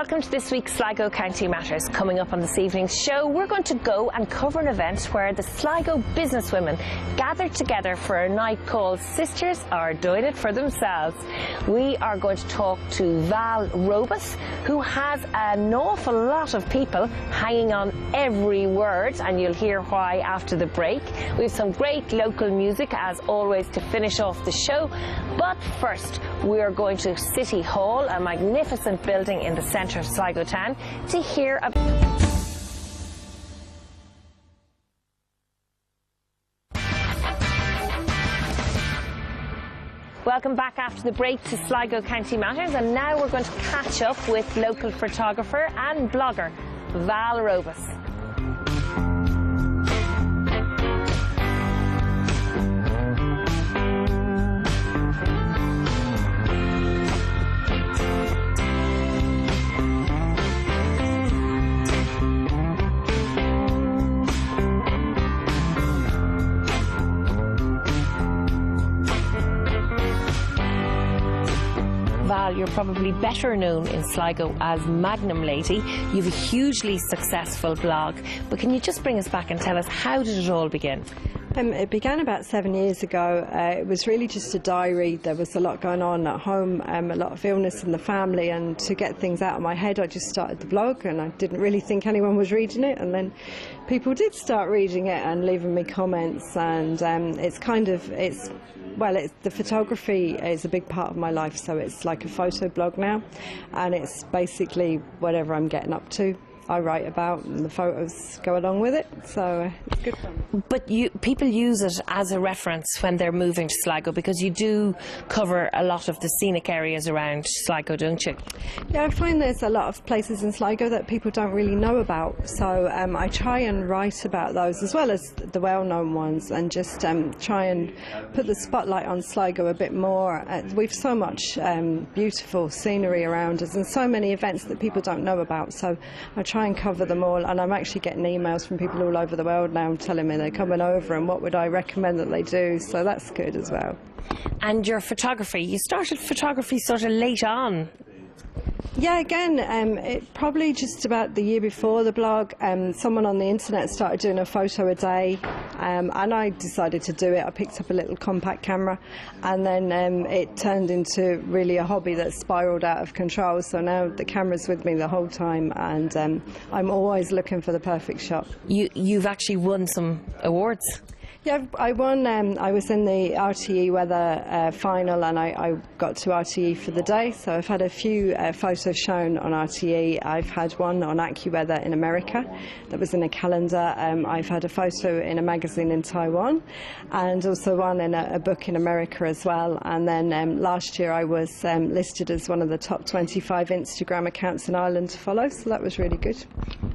Welcome to this week's Sligo County Matters. Coming up on this evening's show, we're going to go and cover an event where the Sligo businesswomen gathered together for a night called Sisters Are Doing It For Themselves. We are going to talk to Val Robus, who has an awful lot of people hanging on every word, and you'll hear why after the break. We have some great local music, as always, to finish off the show. But first, we are going to City Hall, a magnificent building in the centre of Sligo town, to hear about... Welcome back after the break to Sligo County Matters, and now we're going to catch up with local photographer and blogger Val Robus. Val, you're probably better known in Sligo as Magnum Lady. You have a hugely successful blog, but can you just bring us back and tell us, how did it all begin? It began about 7 years ago. It was really just a diary. There was a lot going on at home, a lot of illness in the family, and to get things out of my head I just started the blog, and I didn't really think anyone was reading it, and then people did start reading it and leaving me comments, and the photography is a big part of my life, so it's like a photo blog now, and it's basically whatever I'm getting up to I write about, and the photos go along with it, so it's good fun. But people use it as a reference when they're moving to Sligo, because you do cover a lot of the scenic areas around Sligo, don't you? Yeah, I find there's a lot of places in Sligo that people don't really know about, so I try and write about those as well as the well-known ones, and just try and put the spotlight on Sligo a bit more. We've so much beautiful scenery around us and so many events that people don't know about, so I try and cover them all, and I'm actually getting emails from people all over the world now telling me they're coming over and what would I recommend that they do, so that's good as well. And your photography, you started photography sort of late on. Yeah, again, it probably just about the year before the blog, someone on the internet started doing a photo a day, and I decided to do it. I picked up a little compact camera, and then it turned into really a hobby that spiraled out of control, so now the camera's with me the whole time, and I'm always looking for the perfect shot. You've actually won some awards. Yeah, I won. I was in the RTE weather final, and I got to RTE for the day. So I've had a few photos shown on RTE. I've had one on AccuWeather in America that was in a calendar. I've had a photo in a magazine in Taiwan, and also one in a book in America as well. And then last year I was listed as one of the top 25 Instagram accounts in Ireland to follow. So that was really good.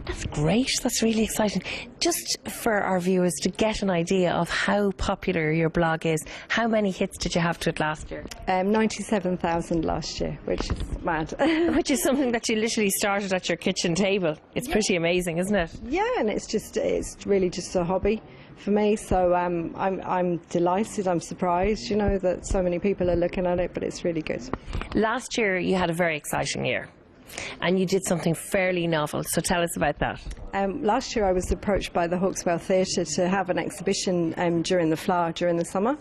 That's great. That's really exciting. Just for our viewers to get an idea of how popular your blog is, how many hits did you have to it last year? 97,000 last year, which is mad. Which is something that you literally started at your kitchen table. It's pretty amazing, isn't it? Yeah, and it's really just a hobby for me, so I'm delighted, I'm surprised, you know, that so many people are looking at it, but it's really good. Last year you had a very exciting year, and you did something fairly novel, so tell us about that. Last year I was approached by the Hawkswell Theatre to have an exhibition during the Flower during the summer,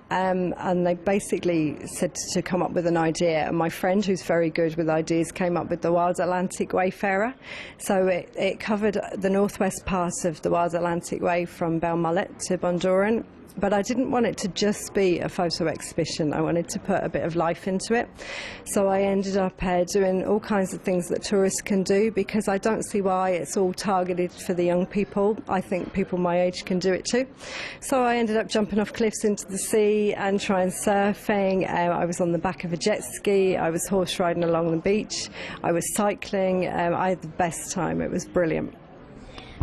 and they basically said to come up with an idea, and my friend, who's very good with ideas, came up with the Wild Atlantic Wayfarer. So it covered the northwest part of the Wild Atlantic Way from Belmullet to Bundoran. But I didn't want it to just be a photo exhibition. I wanted to put a bit of life into it. So I ended up doing all kinds of things that tourists can do, because I don't see why it's all targeted for the young people. I think people my age can do it too. So I ended up jumping off cliffs into the sea and trying surfing. I was on the back of a jet ski. I was horse riding along the beach. I was cycling. I had the best time. It was brilliant.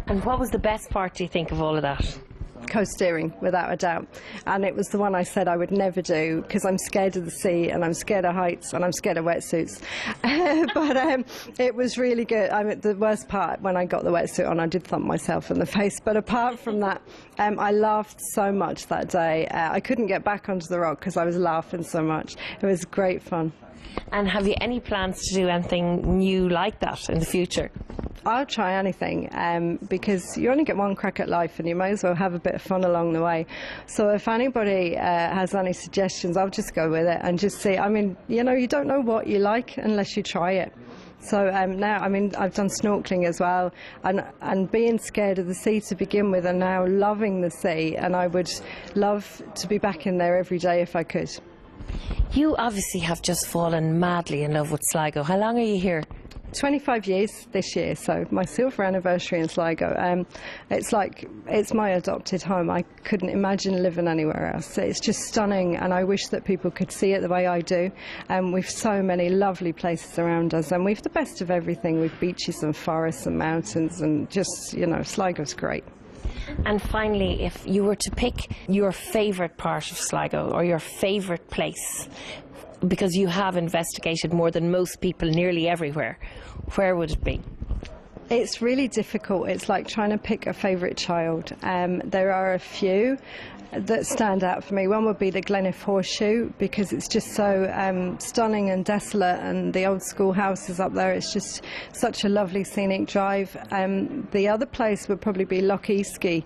And what was the best part, do you think, of all of that? Co-steering, without a doubt, and it was the one I said I would never do, because I'm scared of the sea and I'm scared of heights and I'm scared of wetsuits. But it was really good. I mean, the worst part, when I got the wetsuit on, I did thump myself in the face, but apart from that, I laughed so much that day. I couldn't get back onto the rock because I was laughing so much. It was great fun. And have you any plans to do anything new like that in the future? I'll try anything because you only get one crack at life and you may as well have a bit of fun along the way. So if anybody has any suggestions, I'll just go with it and just see. I mean, you know, you don't know what you like unless you try it. So now, I mean, I've done snorkeling as well, and being scared of the sea to begin with, and now loving the sea, and I would love to be back in there every day if I could. You obviously have just fallen madly in love with Sligo. How long are you here? 25 years this year, so my silver anniversary in Sligo. It's my adopted home. I couldn't imagine living anywhere else. It's just stunning, and I wish that people could see it the way I do. We've so many lovely places around us, and we've the best of everything. We've beaches and forests and mountains, and just, you know, Sligo's great. And finally, if you were to pick your favourite part of Sligo or your favourite place, because you have investigated more than most people nearly everywhere, where would it be? It's really difficult. It's like trying to pick a favourite child. There are a few that stand out for me. One would be the Glenif Horseshoe, because it's just so stunning and desolate, and the old schoolhouse is up there. It's just such a lovely scenic drive. The other place would probably be Loch Easkey.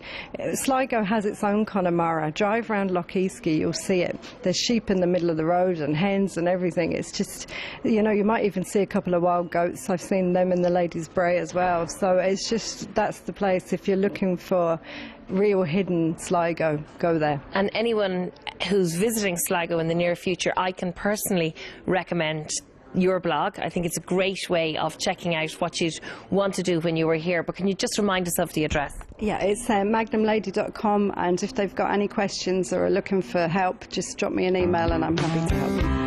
Sligo has its own Connemara. Drive around Loch Easkey, you'll see it. There's sheep in the middle of the road and hens and everything. It's just, you know, you might even see a couple of wild goats. I've seen them in the Ladies' Bray as well. So it's just, that's the place. If you're looking for real hidden Sligo, go there. And anyone who's visiting Sligo in the near future, I can personally recommend your blog. I think it's a great way of checking out what you'd want to do when you were here. But can you just remind us of the address? Yeah, it's magnumlady.com, and if they've got any questions or are looking for help, just drop me an email and I'm happy to help.